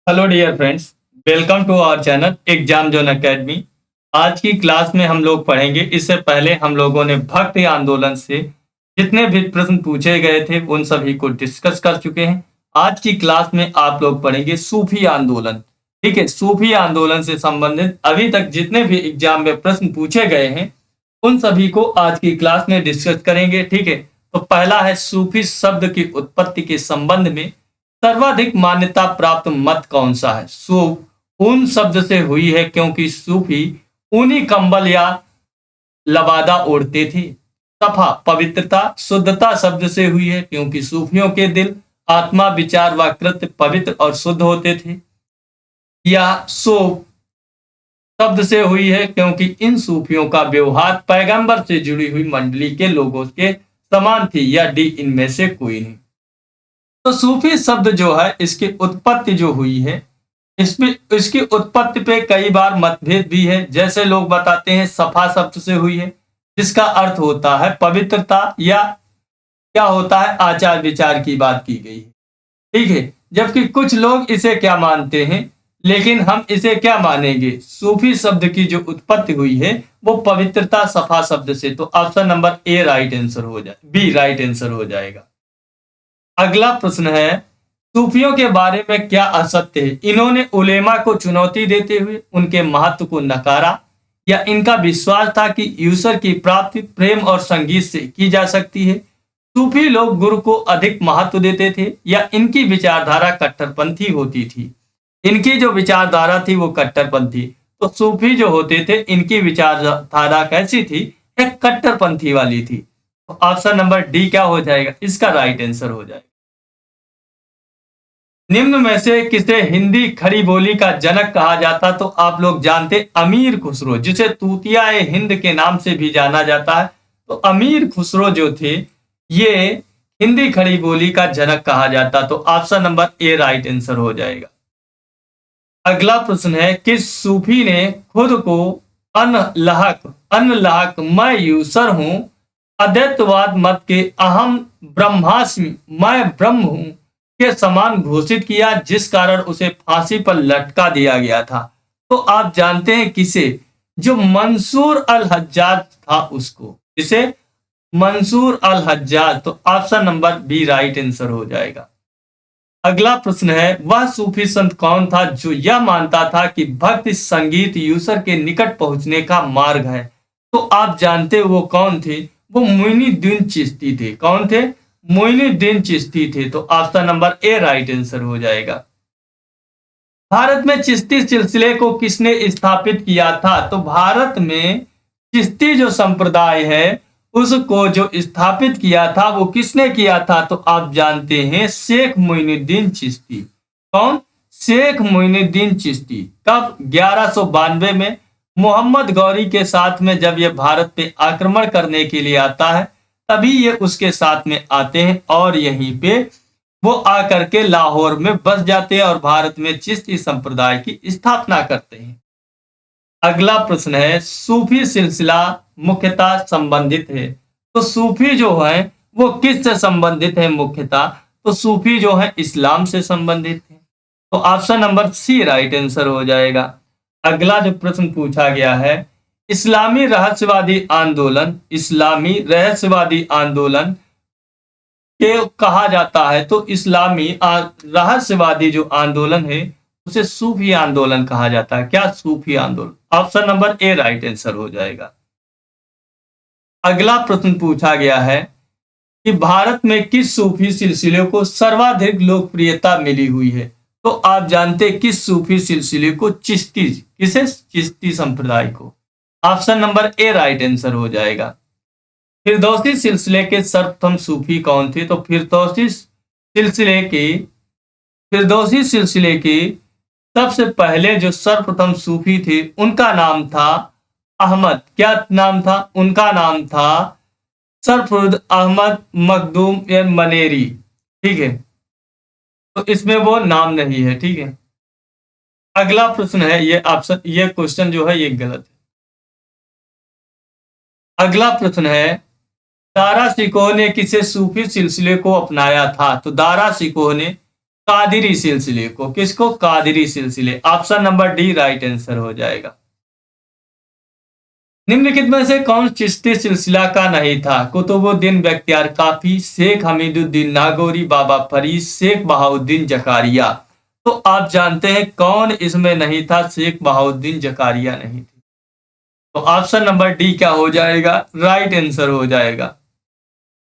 Hello dear friends, welcome to our channel exam zone academy. आज की class में हम लोग पढ़ेंगे। इससे पहले हम लोगों ने भक्ति आंदोलन से जितने भी प्रश्न पूछे गए थे उन सभी को डिस्कस कर चुके हैं। आज की क्लास में आप लोग पढ़ेंगे सूफी आंदोलन। ठीक है, सूफी आंदोलन से संबंधित अभी तक जितने भी एग्जाम में प्रश्न पूछे गए हैं उन सभी को आज की क्लास में डिस्कस करेंगे। ठीक है, तो पहला है सूफी शब्द की उत्पत्ति के संबंध में सर्वाधिक मान्यता प्राप्त मत कौन सा है। सूफ ऊन शब्द से हुई है क्योंकि सूफी ऊनी कंबल या लबादा ओढ़ते थे। सफा पवित्रता शुद्धता शब्द से हुई है क्योंकि सूफियों के दिल, आत्मा, विचार व कृत्य पवित्र और शुद्ध होते थे। या सूफ शब्द से हुई है क्योंकि इन सूफियों का व्यवहार पैगंबर से जुड़ी हुई मंडली के लोगों के समान थी। या डी, इनमें से कोई नहीं। तो सूफी शब्द जो है इसकी उत्पत्ति जो हुई है, इसमें इसकी उत्पत्ति पे कई बार मतभेद भी है। जैसे लोग बताते हैं सफा शब्द से हुई है जिसका अर्थ होता है पवित्रता, या क्या होता है आचार विचार की बात की गई है। ठीक है, जबकि कुछ लोग इसे क्या मानते हैं, लेकिन हम इसे क्या मानेंगे, सूफी शब्द की जो उत्पत्ति हुई है वो पवित्रता सफा शब्द से। तो option number A right answer हो जाए, बी राइट आंसर हो जाएगा। अगला प्रश्न है सूफियों के बारे में क्या असत्य है। इन्होंने उलेमा को चुनौती देते हुए उनके महत्व को नकारा, या इनका विश्वास था कि ईश्वर की प्राप्ति प्रेम और संगीत से की जा सकती है। सूफी लोग गुरु को अधिक महत्व देते थे, या इनकी विचारधारा कट्टरपंथी होती थी। इनकी जो विचारधारा थी वो कट्टरपंथी। तो सूफी जो होते थे इनकी विचारधारा कैसी थी, एक कट्टरपंथी वाली थी। तो ऑप्शन नंबर डी क्या हो जाएगा, इसका राइट आंसर हो जाएगा। निम्न में से किसे हिंदी खड़ी बोली का जनक कहा जाता। तो आप लोग जानते अमीर खुसरो, जिसे तूतिया ए हिंद के नाम से भी जाना जाता है। तो अमीर खुसरो जो थे ये हिंदी खड़ी बोली का जनक कहा जाता। तो option number A right answer हो जाएगा। अगला प्रश्न है किस सूफी ने खुद को अनलहक मैं यूसर हूं, अद्वैतवाद मत के अहम ब्रह्मास्मि मैं ब्रह्म हूं के समान घोषित किया, जिस कारण उसे फांसी पर लटका दिया गया था। तो आप जानते हैं किसे, जो मंसूर अल हज्जाज था उसको, इसे मंसूर अल हज्जाज। तो option number B right answer हो जाएगा। अगला प्रश्न है वह सूफी संत कौन था जो यह मानता था कि भक्ति संगीत ईश्वर के निकट पहुंचने का मार्ग है। तो आप जानते वो कौन थे, वो मोइनुद्दीन चिश्ती थे। कौन थे, मोइनुद्दीन चिश्ती थे। तो option number A right answer हो जाएगा। भारत में चिश्ती सिलसिले को किसने स्थापित किया था। तो भारत में चिश्ती जो संप्रदाय है उसको जो स्थापित किया था वो किसने किया था। तो आप जानते हैं शेख मोइनुद्दीन चिश्ती। कौन, शेख मोइनुद्दीन चिश्ती। कब, 1192 में मोहम्मद गौरी के साथ में जब ये भारत पे आक्रमण करने के लिए आता है तभी ये उसके साथ में आते हैं और यहीं पे वो आकर के लाहौर में बस जाते हैं और भारत में चिश्ती संप्रदाय की स्थापना करते हैं। अगला प्रश्न है सूफी सिलसिला मुख्यतः संबंधित है। तो सूफी जो है वो किस से संबंधित है मुख्यतः। तो सूफी जो है इस्लाम से संबंधित है। तो option number C right answer हो जाएगा। अगला जो प्रश्न पूछा गया है इस्लामी रहस्यवादी आंदोलन के कहा जाता है। तो इस्लामी रहस्यवादी जो आंदोलन है उसे सूफी आंदोलन कहा जाता है। क्या, सूफी आंदोलन। Option number A right answer हो जाएगा। अगला प्रश्न पूछा गया है कि भारत में किस सूफी सिलसिले को सर्वाधिक लोकप्रियता मिली हुई है। तो आप जानते किस सूफी सिलसिले को, चिश्ती, किसे, चिश्ती संप्रदाय को। Option number A right answer हो जाएगा। फिरदौसी सिलसिले के सर्वप्रथम सूफी कौन थे। तो फिरदौसी सिलसिले के सबसे पहले जो सर्वप्रथम सूफी थे उनका नाम था अहमद। क्या नाम था उनका, नाम था सरफरुद अहमद मखदूम मनेरी। ठीक है, तो इसमें वो नाम नहीं है। ठीक है, अगला प्रश्न है ये क्वेश्चन जो है ये गलत है। अगला प्रश्न है दारा शिकोह ने किसे सूफी सिलसिले को अपनाया था। तो दारा शिकोह ने कादिरी सिलसिले को। किसको? कादिरी सिलसिले। Option number D right answer हो जाएगा। निम्नलिखित में से कौन चिश्ती सिलसिला का नहीं था? कुतुबुद्दीन बख्तियार काफी, शेख हमीदुद्दीन नागौरी, बाबा फरीद, शेख बहाउद्दीन जकारिया। तो आप जानते हैं कौन इसमें नहीं था? शेख बहाउद्दीन जकारिया नहीं थे। तो ऑप्शन नंबर डी क्या हो जाएगा? राइट आंसर हो जाएगा।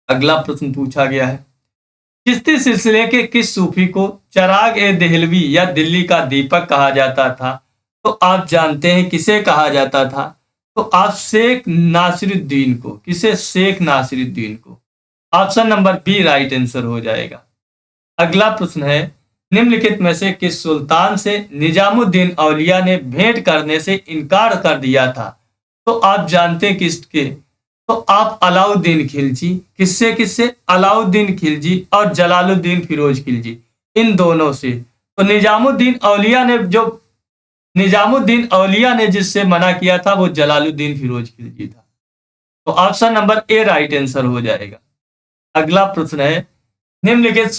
अगला प्रश्न पूछा गया है, चिश्ती सिलसिले के किस सूफी को चिराग ए देहलवी या दिल्ली का दीपक कहा जाता था? तो आप जानते हैं किसे कहा जाता था? तो आप शेख नासिरुद्दीन को। किसे? शेख नासिरुद्दीन को। Option number B right answer हो जाएगा। अगला प्रश्न है, निम्नलिखित में से किस सुल्तान से निजामुद्दीन औलिया ने भेंट करने से इनकार कर दिया था? तो आप जानते हैं किसके? तो आप अलाउद्दीन खिलजी। किससे? किससे? अलाउद्दीन खिलजी और जलालुद्दीन फिरोज खिलजी, इन दोनों से। तो निजामुद्दीन औलिया ने जिससे मना किया था वो जलालुद्दीन फिरोज खिलजी था। तो option number A right answer हो जाएगा। अगला प्रश्न है, निम्नलिखित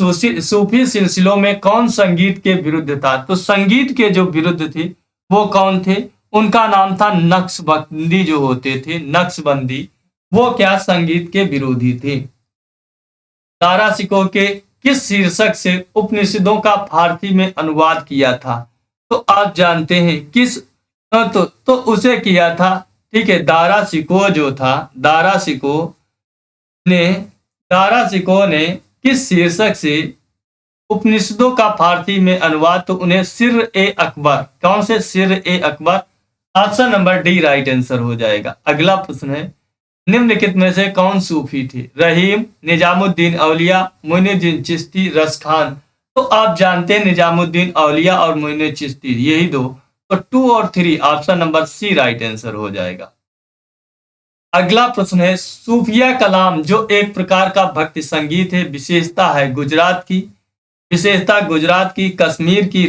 सूफी सिलसिलों में कौन संगीत के विरुद्ध था? तो संगीत के जो विरुद्ध थे वो कौन थे? उनका नाम था नक्शबंदी। जो होते थे नक्शबंदी, वो क्या संगीत के विरोधी थे। तारासिको के किस शीर्षक से उपनिषदों का फारसी में अनुवाद किया था? तो आप जानते हैं किस? तो उसे किया था, ठीक है, दारासिको जो था, ने दारासिको ने किस शीर्षक से उपनिषदों का फारसी में अनुवाद? तो उन्हें सिर ए अकबर। कौन से? Sir A Akbar. Option number D right answer हो जाएगा। अगला प्रश्न है, निम्नलिखित में से कौन सूफी थे? रहीम, निजामुद्दीन औलिया, मोइनुद्दीन चिश्ती, रसखान। तो आप जानते हैं निजामुद्दीन औलिया और मोइनुद्दीन चिश्ती, यही दो। तो 2 और 3, option number C right answer हो जाएगा। अगला प्रश्न है, सूफिया कलाम जो एक प्रकार का भक्ति संगीत है, विशेषता है गुजरात की, विशेषता गुजरात की, कश्मीर की,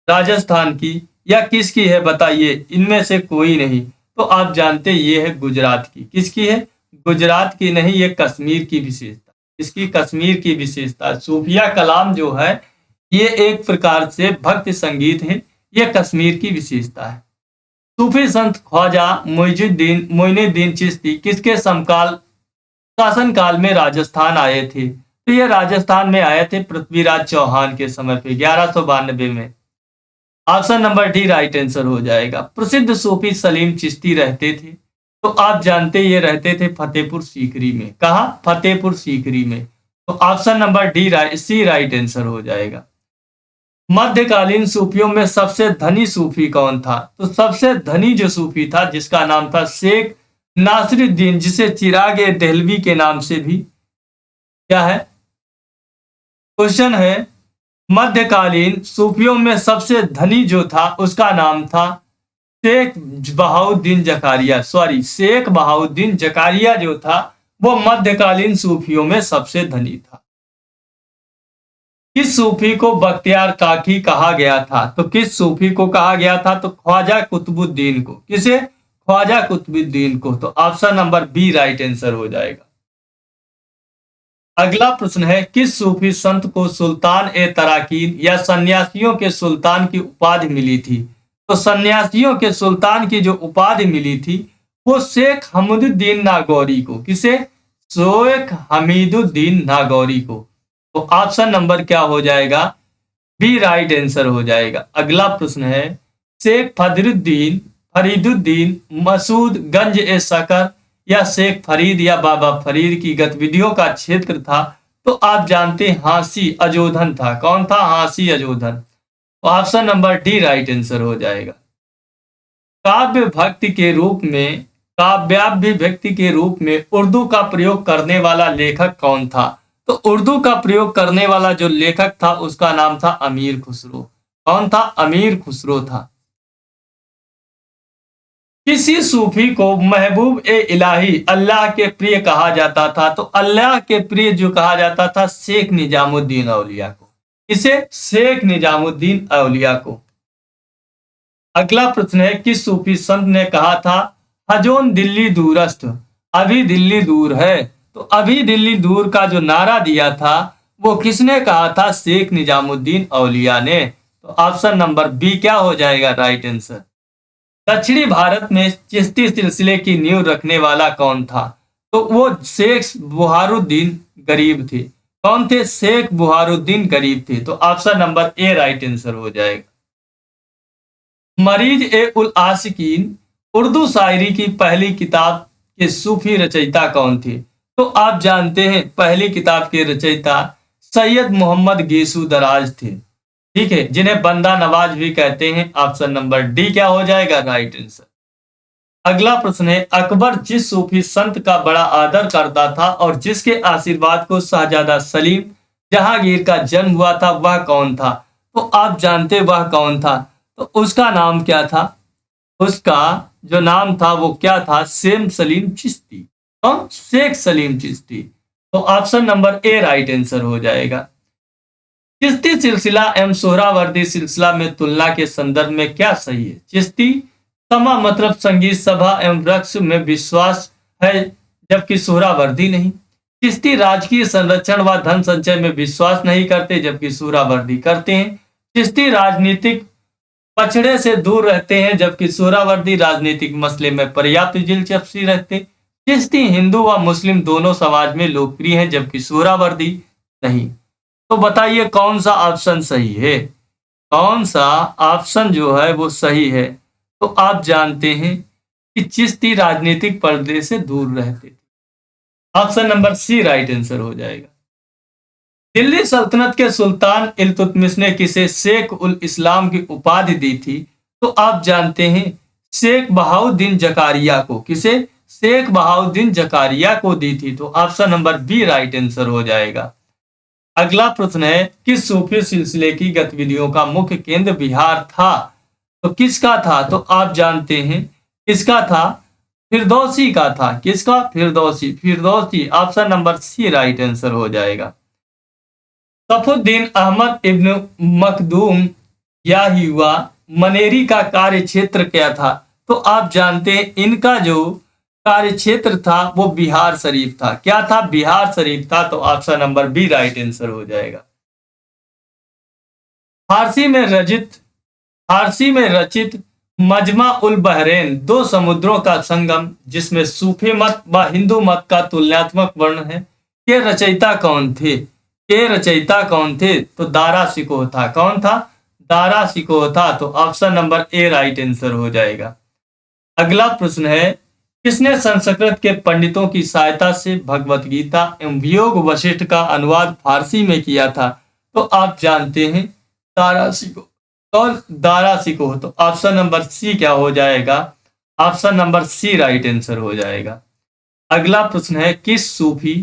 राजस्थान की या किसकी है? बताइए, इनमें से कोई नहीं। तो आप जानते ये है गुजरात की। किसकी है? गुजरात की नहीं, ये कश्मीर की विशेषता। इसकी कश्मीर की विशेषता। सूफिया कलाम जो है ये एक प्रकार से भक्ति संगीत है, ये कश्मीर की विशेषता है। सूफी संत ख्वाजा मोइनुद्दीन चिश्ती किसके समकाल शासनकाल में राजस्थान आए थे? तो ये राजस्थान में आए थे पृथ्वीराज चौहान के समय पे 1192 में। Option number D right answer हो जाएगा। प्रसिद्ध सूफी सलीम चिश्ती रहते थे, तो आप जानते ये रहते थे फतेहपुर सीकरी में। कहा? फतेहपुर सीकरी में। तो option number D C right answer हो जाएगा। मध्यकालीन सूफियों में सबसे धनी सूफी कौन था? तो सबसे धनी जो सूफी था जिसका नाम था शेख नासिरुद्दीन, जिसे चिराग ए देहलवी के नाम से भी क्या है? क्वेश्चन है, मध्यकालीन सूफियों में सबसे धनी जो था उसका नाम था शेख बहाउद्दीन जकारिया। शेख बहाउद्दीन जकारिया जो था वो मध्यकालीन सूफियों में सबसे धनी था। किस सूफी को बख्तियार काकी कहा गया था? तो किस सूफी को कहा गया था? तो ख्वाजा कुतुबुद्दीन को। किसे? ख्वाजा कुतुबुद्दीन को। तो option number B right answer हो जाएगा। अगला प्रश्न है, किस सूफी संत को सुल्तान ए तराकीन या सन्यासियों के सुल्तान की उपाधि मिली थी? तो सन्यासियों के सुल्तान की जो उपाधि मिली थी वो शेख हमीदुद्दीन नागौरी को। किसे? शेख हमीदुद्दीन नागौरी को। तो ऑप्शन नंबर क्या हो जाएगा? बी राइट आंसर हो जाएगा। अगला प्रश्न है, शेख फरीदुद्दीन मसूद गंज ए सकर या शेख फरीद या बाबा फरीद की गतिविधियों का क्षेत्र था? तो आप जानते हैं हांसी अजोधन था। कौन था? हांसी अजोधन। तो option number D right answer हो जाएगा। काव्याभ्यक्ति के रूप में उर्दू का प्रयोग करने वाला लेखक कौन था? तो उर्दू का प्रयोग करने वाला जो लेखक था उसका नाम था अमीर खुसरो। कौन था? अमीर खुसरो था। किसी सूफी को महबूब ए इलाही अल्लाह के प्रिय कहा जाता था? तो अल्लाह के प्रिय जो कहा जाता था शेख निजामुद्दीन औलिया को। इसे? शेख निजामुद्दीन औलिया को। अगला प्रश्न है, किस सूफी संत ने कहा था हजोन दिल्ली दूरस्थ, अभी दिल्ली दूर है? तो अभी दिल्ली दूर का जो नारा दिया था वो किसने कहा था? शेख निजामुद्दीन औलिया ने। तो ऑप्शन नंबर बी क्या हो जाएगा राइट आंसर। दक्षिणी भारत में चिश्ती सिलसिले की नींव रखने वाला कौन था? तो वो शेख बुहारुद्दीन गरीब थे। कौन थे? शेख बुहारुद्दीन गरीब थे। तो option number A right answer हो जाएगा। मरीज ए उल आशिकीन उर्दू शायरी की पहली किताब के सूफी रचयिता कौन थे? तो आप जानते हैं पहली किताब के रचयिता सैयद मोहम्मद गेसू दराज थे। ठीक है, जिन्हें बंदा नवाज भी कहते हैं। ऑप्शन नंबर डी क्या हो जाएगा राइट आंसर। अगला प्रश्न है, अकबर जिस सूफी संत का बड़ा आदर करता था और जिसके आशीर्वाद को शाहजादा सलीम जहांगीर का जन्म हुआ था, वह कौन था? तो आप जानते वह कौन था? तो उसका नाम क्या था? उसका जो नाम था वो क्या था? शेख सलीम चिश्ती। कौन? शेख सलीम चिश्ती। तो option number A right answer हो जाएगा। चिश्ती सिलसिला एवं सोहरावर्दी सिलसिला में तुलना के संदर्भ में क्या सही है? चिश्ती समा मतलब संगीत सभा एवं रक्स में विश्वास है, जबकि सोहरावर्दी नहीं। चिश्ती राजकीय संरक्षण व धन संचय में विश्वास नहीं करते, जबकि सोहरावर्दी करते हैं। चिश्ती राजनीतिक पछड़े से दूर रहते हैं, जबकि सोहरावर्दी राजनीतिक मसले में पर्याप्त दिलचस्पी रखते। चिश्ती हिंदू व मुस्लिम दोनों समाज में लोकप्रिय हैं, जबकि सोहरावर्दी नहीं। तो बताइए कौन सा ऑप्शन सही है? कौन सा ऑप्शन जो है वो सही है? तो आप जानते हैं कि चिश्ती राजनीतिक पर्दे से दूर रहते थे। Option number C right answer हो जाएगा। दिल्ली सल्तनत के सुल्तान इल्तुतमिश ने किसे शेख उल इस्लाम की उपाधि दी थी? तो आप जानते हैं शेख बहाउद्दीन जकारिया को। किसे? शेख बहाउद्दीन जकारिया को दी थी। तो option number B right answer हो जाएगा। अगला प्रश्न है, किस सूफी सिलसिले की गतिविधियों का मुख्य केंद्र बिहार था? तो किसका था? तो आप जानते हैं किसका था? फिरदौसी का था। किसका? Firdausi. Firdausi option number C right answer हो जाएगा। सफुद्दीन अहमद इब्न मखदूम या युवा मनेरी का कार्य क्षेत्र क्या था? तो आप जानते हैं इनका जो कार्य क्षेत्र था वो बिहार शरीफ था। क्या था? बिहार शरीफ था। तो option number B right answer हो जाएगा। फारसी में रचित मजमा उल बहरैन दो समुद्रों का संगम, जिसमें सूफी मत व हिंदू मत का तुलनात्मक वर्णन है, के रचयिता कौन थे? के रचयिता कौन थे? तो दारा शिकोह था। कौन था? दारा शिकोह था। तो option number A right answer हो जाएगा। अगला प्रश्न है, किसने संस्कृत के पंडितों की सहायता से भगवत गीता एवं योग वशिष्ठ का अनुवाद फारसी में किया था? तो आप जानते हैं दारा शिकोह। और दारा शिकोह। तो ऑप्शन नंबर सी क्या हो जाएगा? Option number C right answer हो जाएगा। अगला प्रश्न है, किस सूफी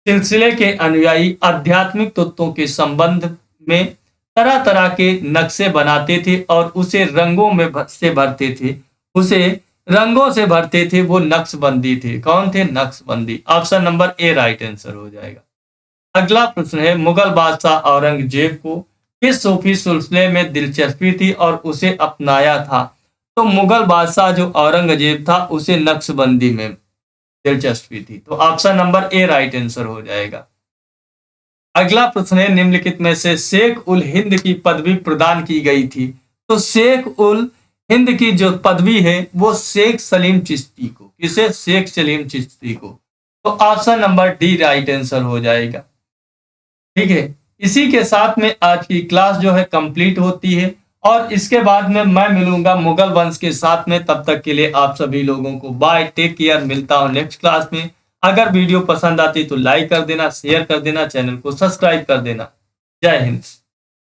सिलसिले के अनुयायी आध्यात्मिक तत्वों के संबंध में तरह तरह के नक्शे बनाते थे और उसे रंगों में से भरते थे? उसे रंगों से भरते थे, वो नक्शबंदी थे। कौन थे? Naqshbandi. Option number A right answer हो जाएगा। अगला प्रश्न है, मुगल बादशाह औरंगजेब को किस सूफी सिलसिले में दिलचस्पी थी और उसे अपनाया था? तो मुगल बादशाह जो औरंगजेब था उसे नक्शबंदी में दिलचस्पी थी। तो option number A right answer हो जाएगा। अगला प्रश्न है, निम्नलिखित में से शेख उल हिंद की पदवी प्रदान की गई थी? तो शेख उल हिंद की जो पदवी है वो शेख सलीम चिश्ती को। किसे? शेख सलीम चिश्ती को। तो option number D right answer हो जाएगा। ठीक है, इसी के साथ में आज की क्लास जो है कंप्लीट होती है और इसके बाद में मैं मिलूंगा मुगल वंश के साथ में। तब तक के लिए आप सभी लोगों को बाय, टेक केयर। मिलता हूं नेक्स्ट क्लास में। अगर वीडियो पसंद आती तो लाइक कर देना, शेयर कर देना, चैनल को सब्सक्राइब कर देना। जय हिंद।